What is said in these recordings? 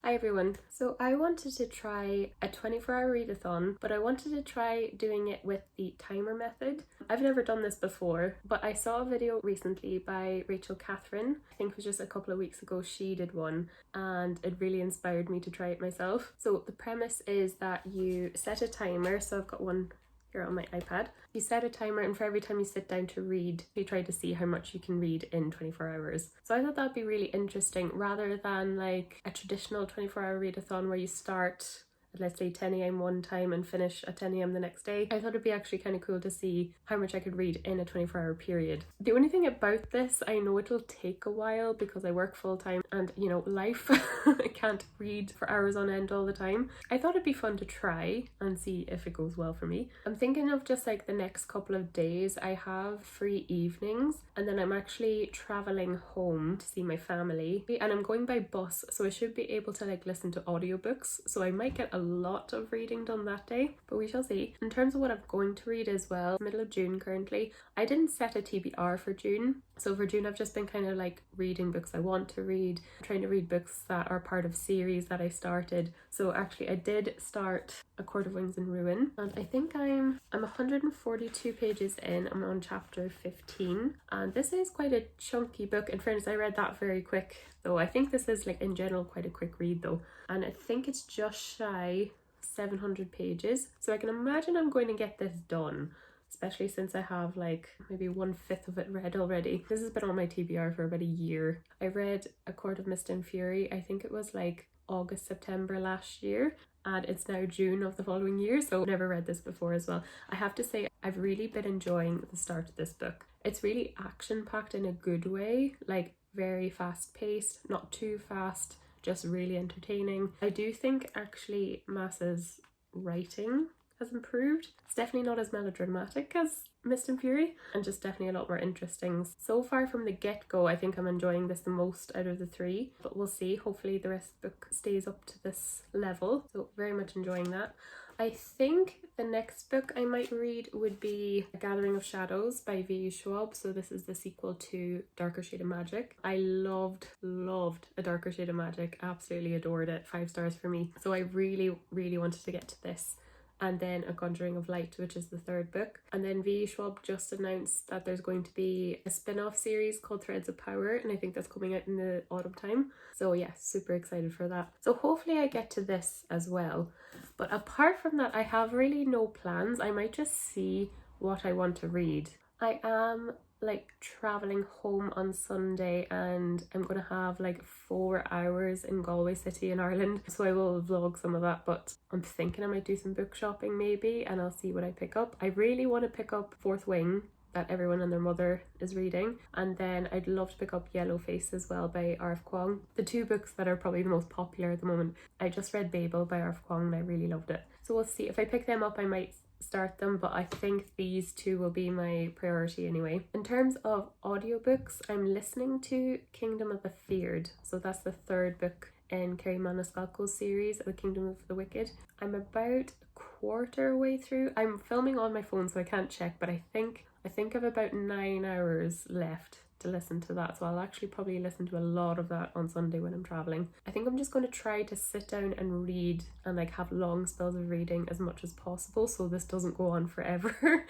Hi everyone. So I wanted to try a 24-hour readathon, but I wanted to try doing it with the timer method. I've never done this before, but I saw a video recently by Rachel Catherine. I think it was just a couple of weeks ago she did one, and it really inspired me to try it myself. So the premise is that you set a timer, so I've got one here on my iPad. You set a timer, and for every time you sit down to read, you try to see how much you can read in 24 hours. So I thought that'd be really interesting, rather than like a traditional 24-hour readathon where you start at, let's say, 10 a.m. one time and finish at 10 a.m. the next day. I thought it'd be actually kind of cool to see how much I could read in a 24-hour period. The only thing about this, I know it'll take a while because I work full-time and, you know, life, I can't read for hours on end all the time. I thought it'd be fun to try and see if it goes well for me. I'm thinking of just like the next couple of days. I have free evenings and then I'm actually traveling home to see my family, and I'm going by bus, so I should be able to like listen to audiobooks, so I might get a lot of reading done that day, but we shall see. In terms of what I'm going to read as well, middle of June currently. I didn't set a TBR for June, so for June I've just been kind of like reading books I want to read, trying to read books that are part of series that I started. So actually I did start A Court of Wings and Ruin, and I think I'm 142 pages in. I'm on chapter 15, and this is quite a chunky book. In fairness, I read that very quick though. I think this is like in general quite a quick read though, and I think it's just shy 700 pages, so I can imagine I'm going to get this done, especially since I have like maybe 1/5 of it read already. This has been on my TBR for about a year. I read A Court of Mist and Fury, I think it was like August, September last year, and it's now June of the following year, so I've never read this before as well. I have to say I've really been enjoying the start of this book. It's really action-packed in a good way, like very fast-paced, not too fast, just really entertaining. I do think actually Massa's writing has improved. It's definitely not as melodramatic as Mist and Fury, and just definitely a lot more interesting. So far from the get-go, I think I'm enjoying this the most out of the three, but we'll see. Hopefully the rest of the book stays up to this level, so very much enjoying that. I think the next book I might read would be A Gathering of Shadows by V. Schwab. So this is the sequel to Darker Shade of Magic. I loved A Darker Shade of Magic. Absolutely adored it. 5 stars for me. So I really wanted to get to this. And then A Conjuring of Light, which is the third book. And then V. Schwab just announced that there's going to be a spin-off series called Threads of Power, and I think that's coming out in the autumn time. So yeah, super excited for that. So hopefully I get to this as well. But apart from that, I have really no plans. I might just see what I want to read. I am like traveling home on Sunday, and I'm gonna have like 4 hours in Galway City in Ireland, so I will vlog some of that. But I'm thinking I might do some book shopping maybe, and I'll see what I pick up. I really want to pick up Fourth Wing, that everyone and their mother is reading, and then I'd love to pick up Yellow Face as well by R.F. Kuang. The 2 books that are probably the most popular at the moment. I just read Babel by R.F. Kuang and I really loved it, so we'll see. If I pick them up I might start them, but I think these 2 will be my priority anyway. In terms of audiobooks, I'm listening to Kingdom of the Feared, so that's the 3rd book in Kerry Maniscalco's series, The Kingdom of the Wicked. I'm about a quarter way through. I'm filming on my phone so I can't check, but I think I've about 9 hours left to listen to that, so I'll actually probably listen to a lot of that on Sunday when I'm traveling. I think I'm just going to try to sit down and read and like have long spells of reading as much as possible, so this doesn't go on forever.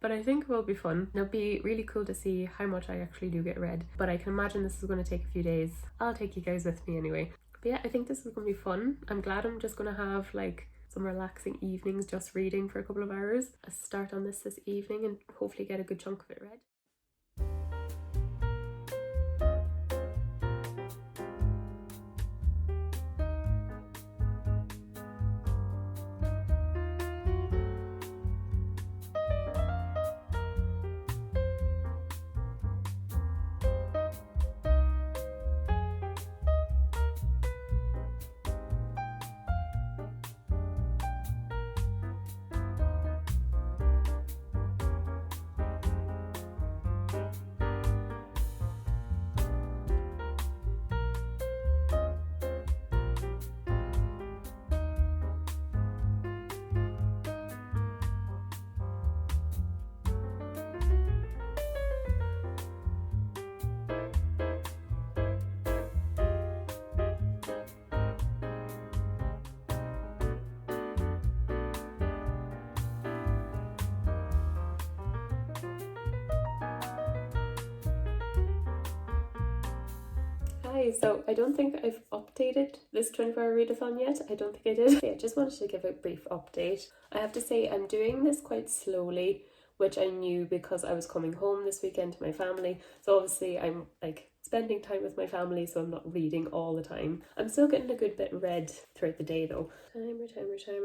But I think it will be fun. It'll be really cool to see how much I actually do get read, but I can imagine this is going to take a few days. I'll take you guys with me anyway. But yeah, I think this is going to be fun. I'm glad I'm just going to have like some relaxing evenings just reading for a couple of hours. I'll start on this evening and hopefully get a good chunk of it read. Hi, so I don't think I've updated this 24-hour readathon yet. I don't think I did. I just wanted to give a brief update. I have to say I'm doing this quite slowly, which I knew because I was coming home this weekend to my family. So obviously I'm like spending time with my family, so I'm not reading all the time. I'm still getting a good bit read throughout the day though. Timer.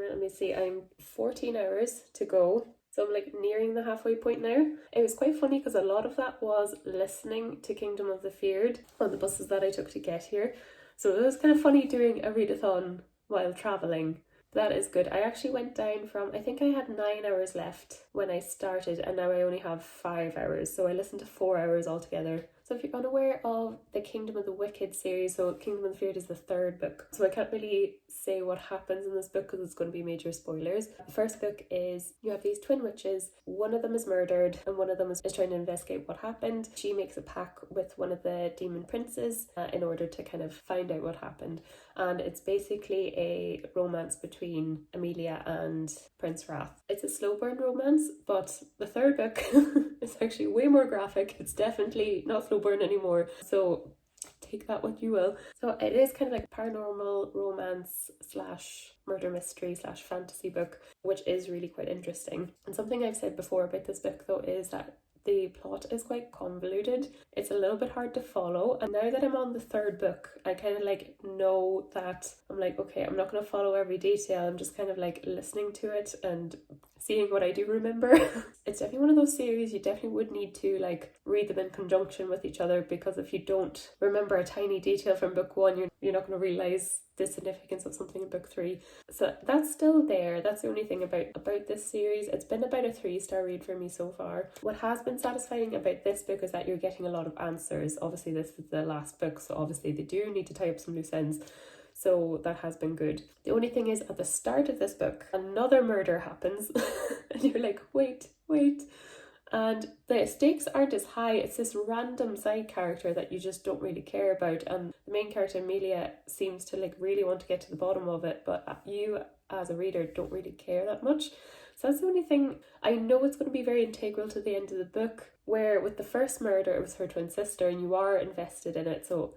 Let me see, I'm 14 hours to go. So I'm like nearing the halfway point now. It was quite funny because a lot of that was listening to Kingdom of the Feared on the buses that I took to get here. So it was kind of funny doing a readathon while travelling. That is good. I actually went down from, I think I had 9 hours left when I started, and now I only have 5 hours. So I listened to 4 hours altogether. So if you're unaware of the Kingdom of the Wicked series, so Kingdom of the Feared is the 3rd book. So I can't really say what happens in this book because it's going to be major spoilers. The first book is you have these twin witches. One of them is murdered and one of them is trying to investigate what happened. She makes a pact with one of the demon princes in order to kind of find out what happened. And it's basically a romance between Emilia and Prince Wrath. It's a slow burn romance, but the 3rd book is actually way more graphic. It's definitely not slow burn anymore. So take that what you will. So it is kind of like paranormal romance slash murder mystery slash fantasy book, which is really quite interesting. And something I've said before about this book though is that the plot is quite convoluted. It's a little bit hard to follow, and now that I'm on the 3rd book, I kind of like know that I'm like, okay, I'm not going to follow every detail. I'm just kind of like listening to it and seeing what I do remember. It's definitely one of those series you definitely would need to like read them in conjunction with each other, because if you don't remember a tiny detail from book 1, you're not going to realize the significance of something in book 3. So that's still there. That's the only thing about this series. It's been about a 3-star read for me so far. What has been satisfying about this book is that you're getting a lot of answers. Obviously this is the last book, so obviously they do need to tie up some loose ends. So that has been good. The only thing is at the start of this book, another murder happens and you're like, wait. And the stakes aren't as high. It's this random side character that you just don't really care about. And the main character, Emilia, seems to like really want to get to the bottom of it. But you as a reader don't really care that much. So that's the only thing. I know it's going to be very integral to the end of the book, where with the first murder, it was her twin sister and you are invested in it. So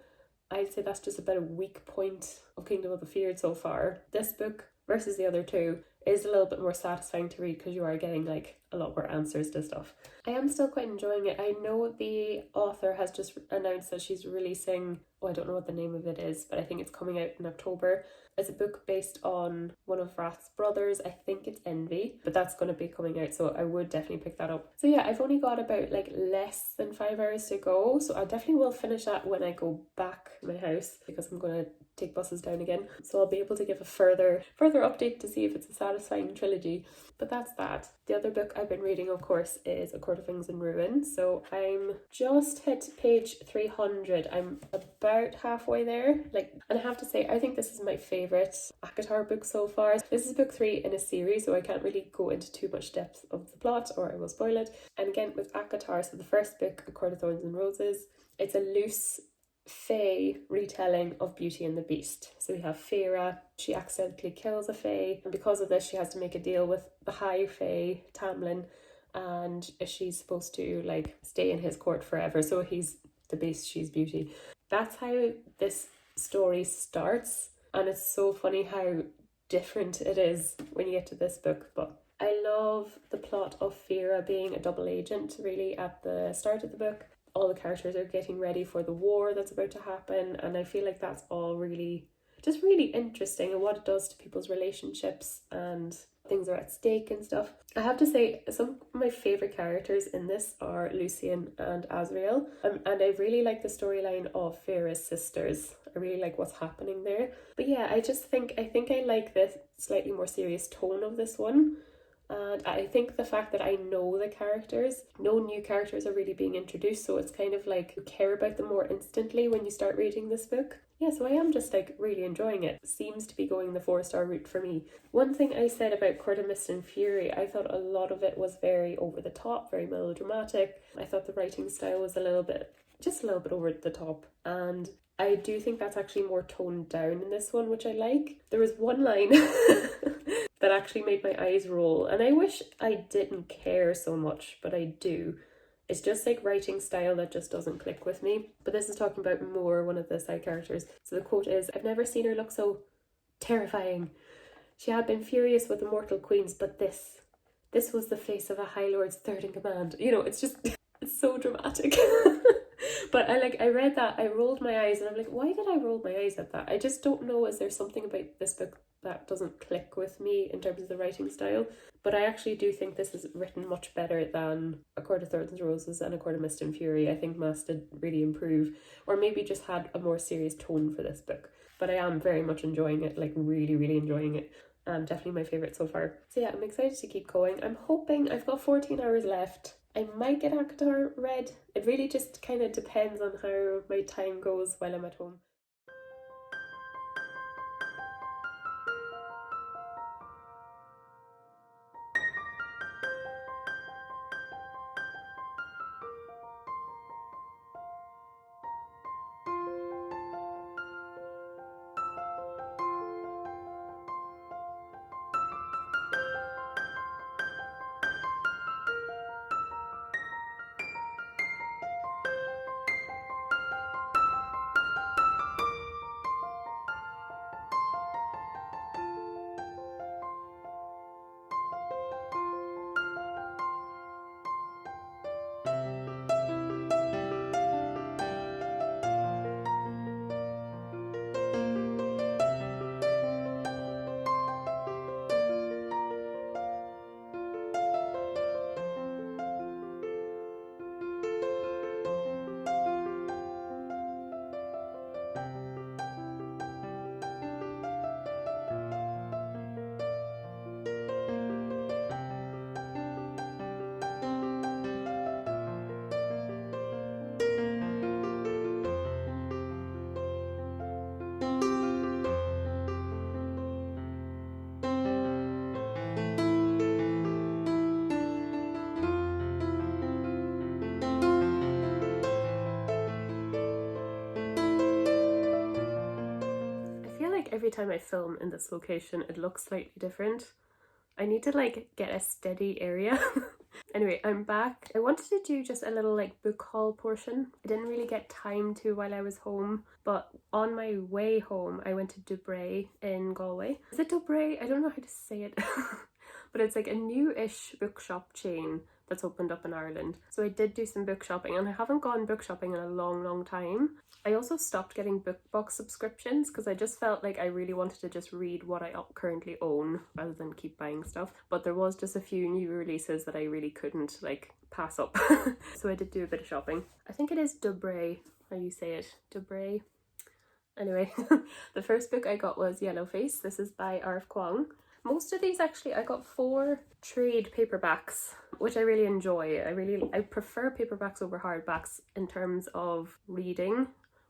I'd say that's just about a weak point of Kingdom of the Feared so far. This book versus the other two is a little bit more satisfying to read because you are getting like a lot more answers to stuff. I am still quite enjoying it. I know the author has just announced that she's releasing, I don't know what the name of it is, but I think it's coming out in October. It's a book based on one of Wrath's brothers. I think it's Envy, but that's going to be coming out, so I would definitely pick that up. So yeah, I've only got about like less than 5 hours to go, so I definitely will finish that when I go back to my house, because I'm going to take buses down again, so I'll be able to give a further update to see if it's a satisfying trilogy. But that's that. The other book I've been reading, of course, is A Court of Wings and Ruin. So I'm just hit page 300. I'm about halfway there. And I have to say, I think this is my favourite ACOTAR book so far. This is book 3 in a series, so I can't really go into too much depth of the plot or I will spoil it. And again, with ACOTAR, so the first book, A Court of Thorns and Roses, it's a loose fae retelling of Beauty and the Beast. So we have Feyre. She accidentally kills a fae, and because of this she has to make a deal with the high fae Tamlin, and she's supposed to like stay in his court forever. So he's the Beast, she's Beauty. That's how this story starts, and it's so funny how different it is when you get to this book. But I love the plot of Feyre being a double agent really at the start of the book. All the characters are getting ready for the war that's about to happen, and I feel like that's all really interesting, and what it does to people's relationships and things are at stake and stuff. I have to say, some of my favourite characters in this are Lucian and Azriel, and I really like the storyline of Feyre's sisters. I really like what's happening there. But yeah, I think I like the slightly more serious tone of this one. And I think the fact that I know the characters, no new characters are really being introduced, so it's kind of like you care about them more instantly when you start reading this book. Yeah, so I am just like really enjoying it. It seems to be going the 4-star route for me. One thing I said about Court of Mist and Fury, I thought a lot of it was very over the top, very melodramatic. I thought the writing style was just a little bit over the top, and I do think that's actually more toned down in this one, which I like. There was one line that actually made my eyes roll, and I wish I didn't care so much, but I do. It's just like writing style that just doesn't click with me. But this is talking about Moore, one of the side characters. So the quote is, "I've never seen her look so terrifying. She had been furious with the mortal queens, but this was the face of a High Lord's third in command." You know, it's just, it's so dramatic. But I read that, I rolled my eyes, and I'm like, why did I roll my eyes at that? I just don't know, is there something about this book that doesn't click with me in terms of the writing style? But I actually do think this is written much better than A Court of Thorns and Roses and A Court of Mist and Fury. I think Mass did really improve, or maybe just had a more serious tone for this book. But I am very much enjoying it, like really, really enjoying it. Definitely my favourite so far. So yeah, I'm excited to keep going. I'm hoping, I've got 14 hours left. I might get ACOTAR read. It really just kind of depends on how my time goes while I'm at home. Every time I film in this location, it looks slightly different. I need to like get a steady area. Anyway, I'm back. I wanted to do just a little like book haul portion. I didn't really get time to while I was home, but on my way home I went to Dubray in Galway. Is it Dubray? I don't know how to say it. But it's like a new-ish bookshop chain that's opened up in Ireland. So I did do some book shopping, and I haven't gone book shopping in a long time. I also stopped getting book box subscriptions because I just felt like I really wanted to just read what I currently own rather than keep buying stuff. But there was just a few new releases that I really couldn't like pass up. So I did do a bit of shopping. I think it is Dubray, how you say it, Dubray. Anyway, the first book I got was Yellowface. This is by R.F. Kuang. Most of these actually, I got 4 trade paperbacks, which I really enjoy. I prefer paperbacks over hardbacks in terms of reading,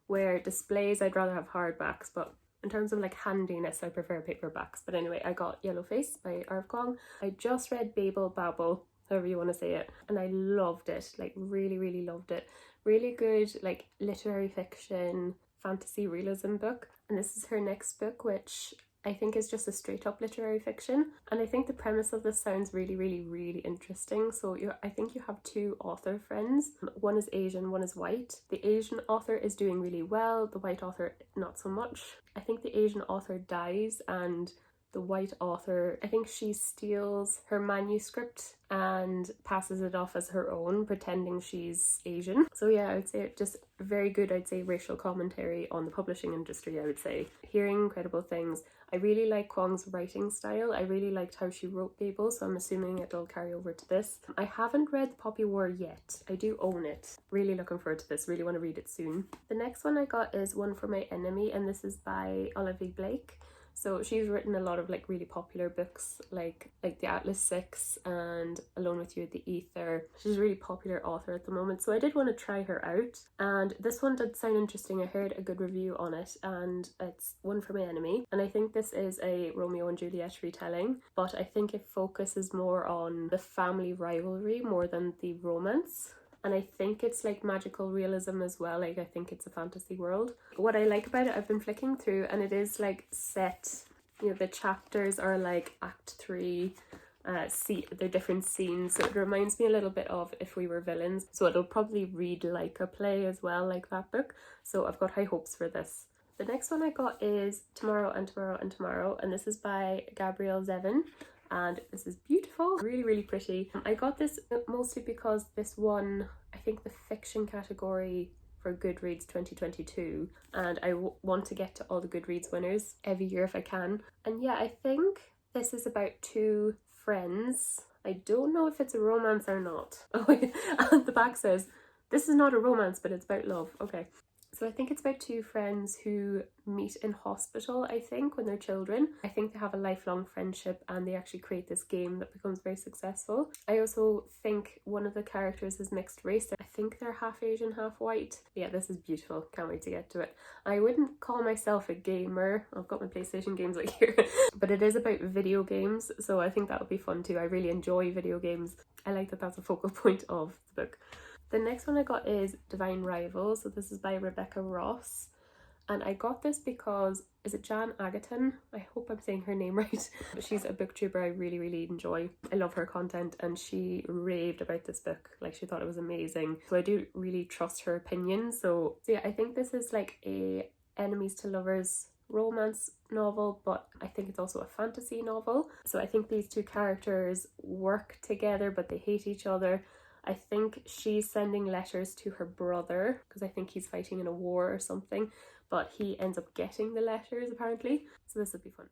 where displays I'd rather have hardbacks, but in terms of like handiness I prefer paperbacks. But anyway, I got Yellowface by R.F. Kuang. I just read Babel, however you want to say it, and I loved it, like really loved it. Really good like literary fiction, fantasy realism book. And this is her next book, which I think is just a straight up literary fiction. And I think the premise of this sounds really interesting. So I think you have 2 author friends. One is Asian, one is white. The Asian author is doing really well, the white author not so much. I think the Asian author dies, and the white author, I think she steals her manuscript and passes it off as her own, pretending she's Asian. So yeah, I would say just very good, I'd say, racial commentary on the publishing industry, I would say. Hearing incredible things. I really like Kuang's writing style. I really liked how she wrote Babel, so I'm assuming it'll carry over to this. I haven't read Poppy War yet. I do own it. Really looking forward to this. Really want to read it soon. The next one I got is One for My Enemy, and this is by Olivia Blake. So she's written a lot of like really popular books like The Atlas Six and Alone with You at the Ether. She's a really popular author at the moment, so I did want to try her out. And this one did sound interesting. I heard a good review on it, and it's One for My Enemy. And I think this is a Romeo and Juliet retelling, but I think it focuses more on the family rivalry more than the romance. And I think it's like magical realism as well. Like I think it's a fantasy world. What I like about it, I've been flicking through, and it is like set, you know, the chapters are like Act 3 they're different scenes, so it reminds me a little bit of If We Were Villains, so it'll probably read like a play as well, like that book, so I've got high hopes for this. The next one I got is Tomorrow and Tomorrow and Tomorrow, and this is by Gabrielle Zevin, and this is beautiful, really, really pretty. I got this mostly because this won, I think, the fiction category for Goodreads 2022, and I want to get to all the Goodreads winners every year if I can. And yeah, I think this is about two friends. I don't know if it's a romance or not. Oh, and the back says, this is not a romance, but it's about love. Okay. So I think it's about two friends who meet in hospital, I think, when they're children. I think they have a lifelong friendship and they actually create this game that becomes very successful. I also think one of the characters is mixed race. I think they're half Asian, half white. Yeah, this is beautiful. Can't wait to get to it. I wouldn't call myself a gamer. I've got my PlayStation games like here. But it is about video games, so I think that would be fun too. I really enjoy video games. I like that that's a focal point of the book. The next one I got is Divine Rivals, so this is by Rebecca Ross, and I got this because, is it Jan Agaton? I hope I'm saying her name right. She's a booktuber I really, really enjoy. I love her content, and she raved about this book, like she thought it was amazing. So I do really trust her opinion. So yeah, I think this is like a enemies to lovers romance novel, but I think it's also a fantasy novel. So I think these two characters work together, but they hate each other. I think she's sending letters to her brother because I think he's fighting in a war or something, but he ends up getting the letters apparently. So this would be fun.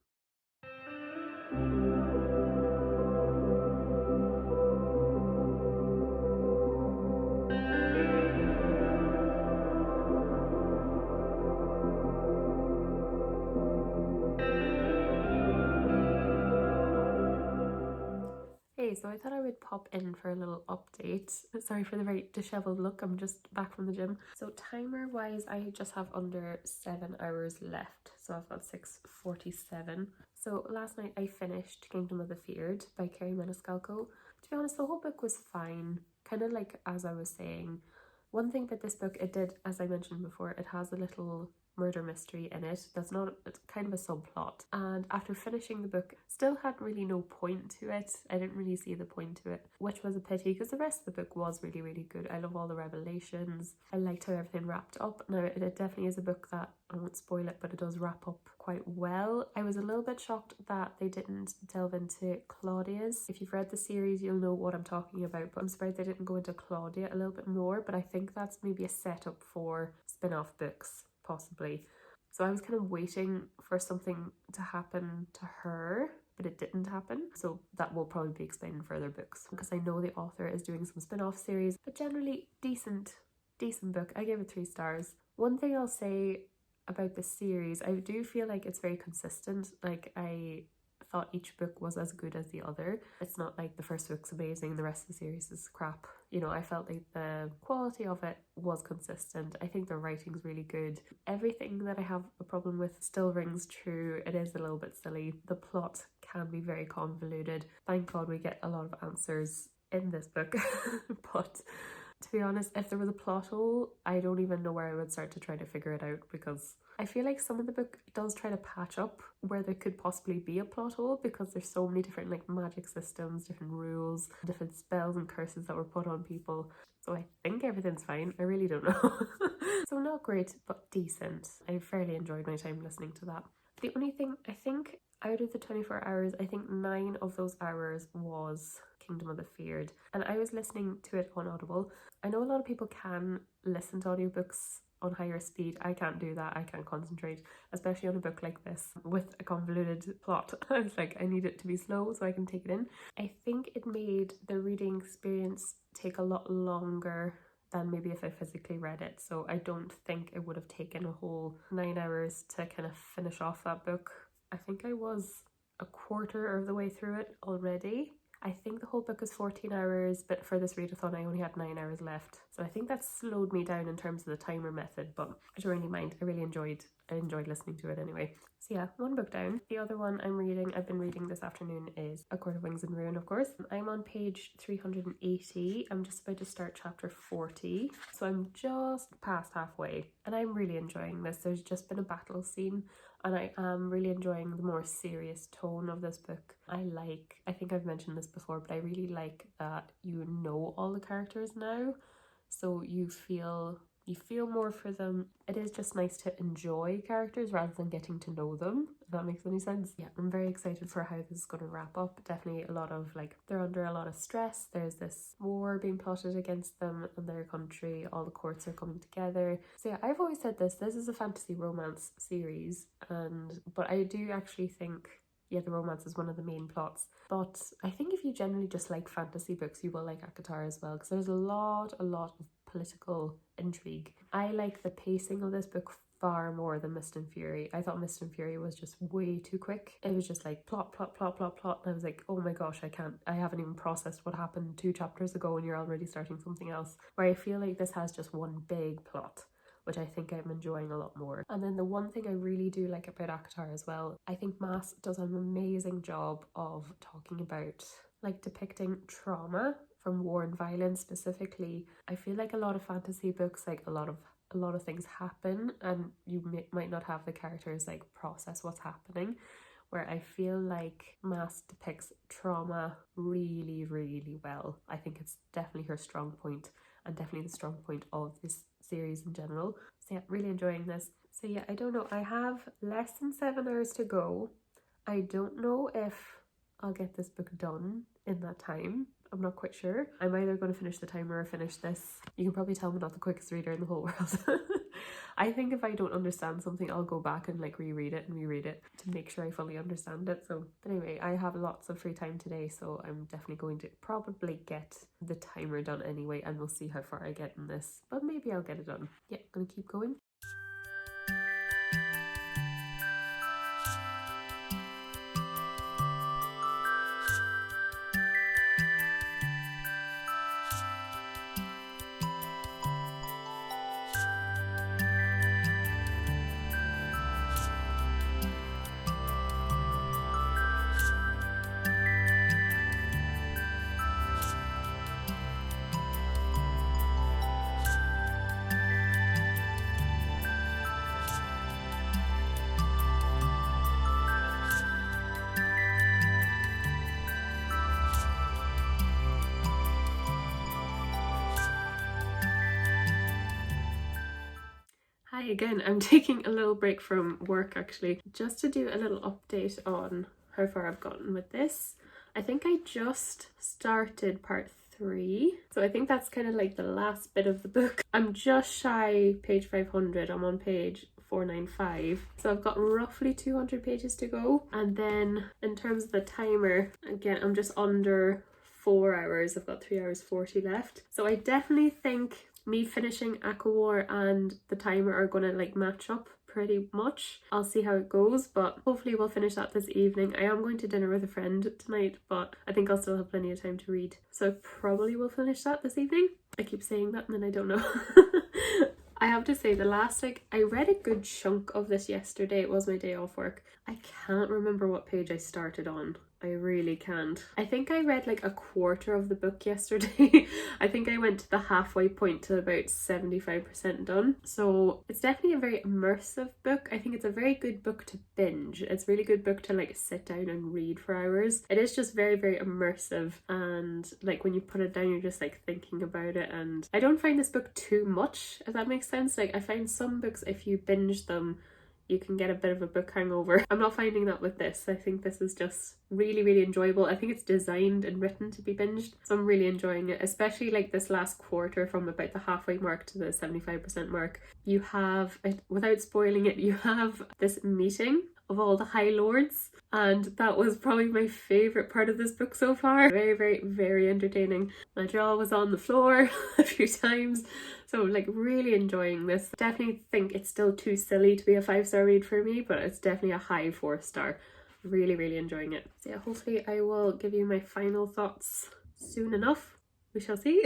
Hey, so I thought I would pop in for a little update. Sorry for the very disheveled look, I'm just back from the gym. So timer wise, I just have under 7 hours left. So I've got 6:47. So last night I finished Kingdom of the Feared by Kerry Maniscalco. To be honest, the whole book was fine. Kind of like as I was saying. One thing about this book, it did, as I mentioned before, it has a little murder mystery in it that's not, it's kind of a subplot, and after finishing the book still had really no point to it. I didn't really see the point to it, which was a pity because the rest of the book was really, really good. I love all the revelations. I liked how everything wrapped up. Now it definitely is a book that, I won't spoil it, but it does wrap up quite well. I was a little bit shocked that they didn't delve into Claudia's. If you've read the series, you'll know what I'm talking about, but I'm surprised they didn't go into Claudia a little bit more, but I think that's maybe a setup for spin-off books, possibly. So I was kind of waiting for something to happen to her, but it didn't happen. So that will probably be explained in further books because I know the author is doing some spin-off series, but generally decent book. I gave it 3 stars. One thing I'll say about the series, I do feel like it's very consistent. Like I thought each book was as good as the other. It's not like the first book's amazing, the rest of the series is crap. You know, I felt like the quality of it was consistent. I think the writing's really good. Everything that I have a problem with still rings true. It is a little bit silly. The plot can be very convoluted. Thank God we get a lot of answers in this book. But to be honest, if there was a plot hole, I don't even know where I would start to try to figure it out, because I feel like some of the book does try to patch up where there could possibly be a plot hole, because there's so many different like magic systems, different rules, different spells and curses that were put on people. So I think everything's fine. I really don't know. So not great, but decent. I fairly enjoyed my time listening to that. The only thing, I think out of the 24 hours, I think 9 of those hours was Kingdom of the Feared, and I was listening to it on Audible. I know a lot of people can listen to audiobooks on higher speed. I can't do that. I can't concentrate, especially on a book like this with a convoluted plot. I was like, I need it to be slow so I can take it in. I think it made the reading experience take a lot longer than maybe if I physically read it. So I don't think it would have taken a whole 9 hours to kind of finish off that book. I think I was a quarter of the way through it already. I think the whole book is 14 hours, but for this readathon I only had 9 hours left. So I think that slowed me down in terms of the timer method, but I don't really mind. I really enjoyed listening to it anyway. So yeah, 1 book down. The other one I've been reading this afternoon is A Court of Wings and Ruin, of course. I'm on page 380. I'm just about to start chapter 40. So I'm just past halfway and I'm really enjoying this. There's just been a battle scene and I am really enjoying the more serious tone of this book. I think I've mentioned this before, but I really like that you know all the characters now, so you feel more for them. It is just nice to enjoy characters rather than getting to know them, if that makes any sense. Yeah, I'm very excited for how this is going to wrap up. Definitely a lot of they're under a lot of stress. There's this war being plotted against them in their country. All the courts are coming together. So yeah, I've always said this is a fantasy romance series, but I do actually think, yeah, the romance is one of the main plots. But I think if you generally just like fantasy books, you will like ACOTAR as well, because there's a lot of political intrigue. I like the pacing of this book far more than Mist and Fury. I thought Mist and Fury was just way too quick. It was just like plot, and I was like, oh my gosh, I haven't even processed what happened 2 chapters ago and you're already starting something else. Where I feel like this has just one big plot, which I think I'm enjoying a lot more. And then the one thing I really do like about ACOTAR as well, I think Mass does an amazing job of talking about depicting trauma from war and violence specifically. I feel like a lot of fantasy books, a lot of things happen and you might not have the characters process what's happening, where I feel like Mass depicts trauma really, really well. I think it's definitely her strong point, and definitely the strong point of this series in general. So yeah, really enjoying this. So yeah, I don't know, I have less than 7 hours to go. I don't know if I'll get this book done in that time. I'm not quite sure. I'm either going to finish the timer or finish this. You can probably tell I'm not the quickest reader in the whole world. I think if I don't understand something, I'll go back and reread it to make sure I fully understand it. So, but anyway, I have lots of free time today, so I'm definitely going to probably get the timer done anyway, and we'll see how far I get in this. But maybe I'll get it done. Yeah, gonna keep going. Hi again, I'm taking a little break from work actually, just to do a little update on how far I've gotten with this. I think I just started part 3, so I think that's kind of the last bit of the book. I'm just shy page 500, I'm on page 495, so I've got roughly 200 pages to go. And then in terms of the timer, again, I'm just under 4 hours. I've got 3 hours 40 left, so I definitely think me finishing ACOWAR and the timer are gonna match up pretty much. I'll see how it goes, but hopefully we'll finish that this evening. I am going to dinner with a friend tonight, but I think I'll still have plenty of time to read, so I probably will finish that this evening. I keep saying that and then I don't know. I have to say, the last I read a good chunk of this yesterday. It was my day off work. I can't remember what page I started on. I really can't. I think I read a quarter of the book yesterday. I think I went to the halfway point to about 75% done. So it's definitely a very immersive book. I think it's a very good book to binge. It's a really good book to sit down and read for hours. It is just very, very immersive, and when you put it down, you're just thinking about it. And I don't find this book too much, if that makes sense. I find some books, if you binge them, you can get a bit of a book hangover. I'm not finding that with this. I think this is just really, really enjoyable. I think it's designed and written to be binged, so I'm really enjoying it, especially this last quarter from about the halfway mark to the 75% mark. You have, without spoiling it, you have this meeting of all the High Lords, and that was probably my favourite part of this book so far. Very, very, very entertaining. My jaw was on the floor a few times, so really enjoying this. Definitely think it's still too silly to be a 5-star read for me, but it's definitely a high 4-star. Really, really enjoying it. So yeah, hopefully I will give you my final thoughts soon enough. We shall see.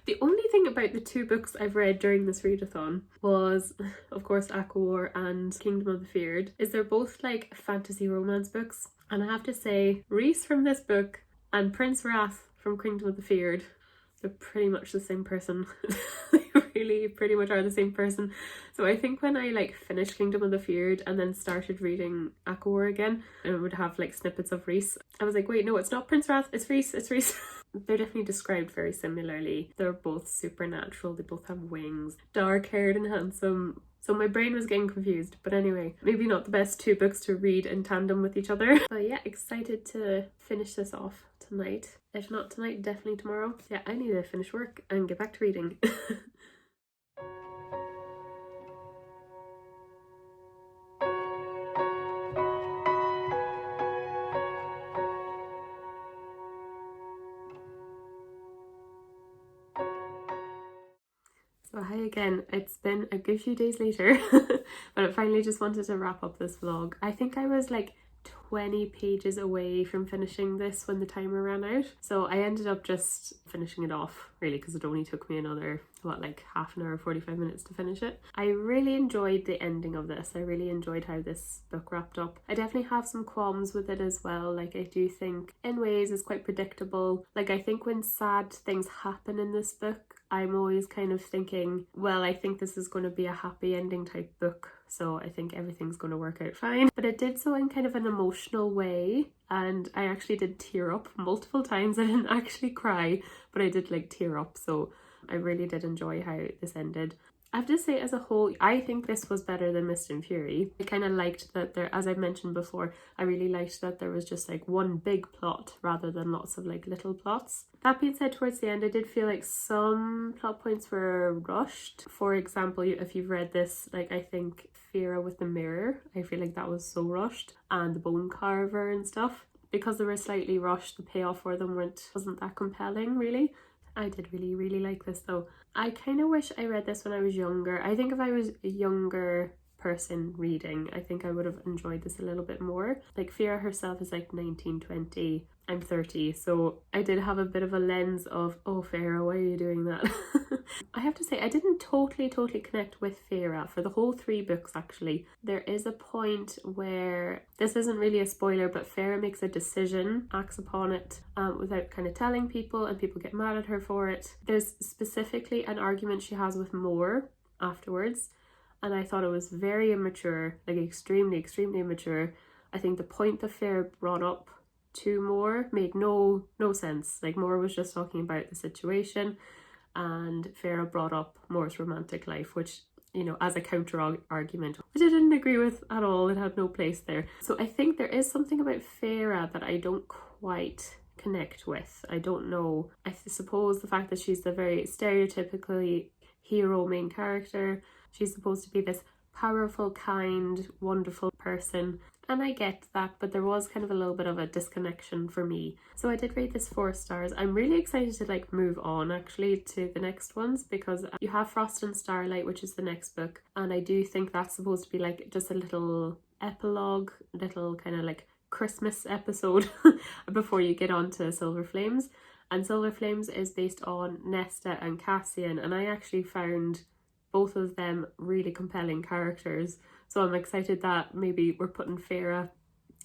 The only thing about the 2 books I've read during this readathon was, of course, ACOWAR and Kingdom of the Feared, is they're both fantasy romance books. And I have to say, Rhys from this book and Prince Wrath from Kingdom of the Feared, they're pretty much the same person. They really pretty much are the same person. So I think when I like finished Kingdom of the Feared and then started reading Aquawar again, and it would have like snippets of Rhys, I was like, wait, no, it's not Prince Wrath, it's Rhys, it's Rhys. They're definitely described very similarly. They're both supernatural, they both have wings, dark-haired and handsome. So my brain was getting confused, but anyway, maybe not the best two books to read in tandem with each other. But yeah, excited to finish this off tonight. If not tonight, definitely tomorrow. Yeah, I need to finish work and get back to reading. So hi again, it's been a good few days later, but I finally just wanted to wrap up this vlog. I think I was like 20 pages away from finishing this when the timer ran out, so I ended up just finishing it off really because it only took me another like half an hour, 45 minutes to finish it. I really enjoyed the ending of this. I really enjoyed how this book wrapped up. I definitely have some qualms with it as well. Like I do think in ways it's quite predictable. Like I think when sad things happen in this book, I'm always kind of thinking, well, I think this is going to be a happy ending type book, so I think everything's going to work out fine. But it did so in kind of an emotional way, and I actually did tear up multiple times. I didn't actually cry, but I did like tear up, so I really did enjoy how this ended. I have to say, as a whole, I think this was better than Mist and Fury. I kind of liked that there, as I mentioned before, I really liked that there was just like one big plot rather than lots of like little plots. That being said, towards the end, I did feel like some plot points were rushed. For example, if you've read this, like I think Feyre with the mirror, I feel like that was so rushed, and the bone carver and stuff. Because they were slightly rushed, the payoff for them wasn't that compelling, really. I did really like this though. I kind of wish I read this when I was younger. I think if I was a younger person reading, I think I would have enjoyed this a little bit more. Like Feyre herself is like 19, 20. I'm 30, so I did have a bit of a lens of, oh Feyre, why are you doing that? I have to say, I didn't totally connect with Feyre for the whole 3 books actually. There is a point where, this isn't really a spoiler, but Feyre makes a decision, acts upon it without kind of telling people, and people get mad at her for it. There's specifically an argument she has with Mor afterwards, and I thought it was very immature, like extremely immature. I think the point that Feyre brought up to Mor made no sense. Like Mor was just talking about the situation, and Feyre brought up Mor's romantic life, which, you know, as a counter argument, which I didn't agree with at all. It had no place there. So I think there is something about Feyre that I don't quite connect with. I don't know. I suppose the fact that she's the very stereotypically hero main character. She's supposed to be this powerful, kind, wonderful person. And I get that, but there was kind of a little bit of a disconnection for me. So I did rate this 4 stars. I'm really excited to like move on actually to the next ones, because you have Frost and Starlight, which is the next book. And I do think that's supposed to be like just a little epilogue, little kind of like Christmas episode before you get on to Silver Flames. And Silver Flames is based on Nesta and Cassian, and I actually found both of them really compelling characters. So I'm excited that maybe we're putting Feyre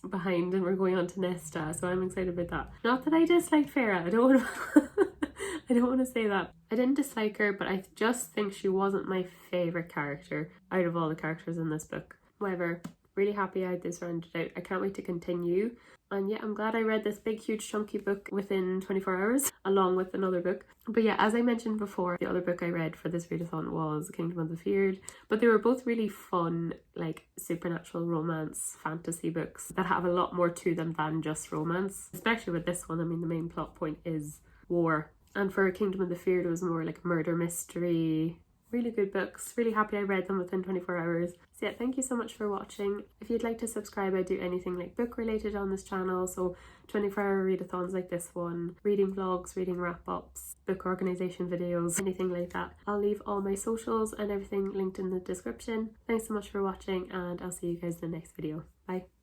behind and we're going on to Nesta. So I'm excited about that. Not that I disliked Feyre. I don't want to say that. I didn't dislike her, but I just think she wasn't my favourite character out of all the characters in this book. However, really happy how this rounded out. I can't wait to continue. And yeah, I'm glad I read this big, huge, chunky book within 24 hours, along with another book. But yeah, as I mentioned before, the other book I read for this readathon was Kingdom of the Feared. But they were both really fun, like supernatural romance, fantasy books that have a lot more to them than just romance. Especially with this one, I mean, the main plot point is war. And for Kingdom of the Feared, it was more like murder mystery. Really good books. Really happy I read them within 24 hours. So yeah, thank you so much for watching. If you'd like to subscribe, I do anything like book related on this channel. So 24-hour readathons like this one, reading vlogs, reading wrap-ups, book organisation videos, anything like that. I'll leave all my socials and everything linked in the description. Thanks so much for watching, and I'll see you guys in the next video. Bye.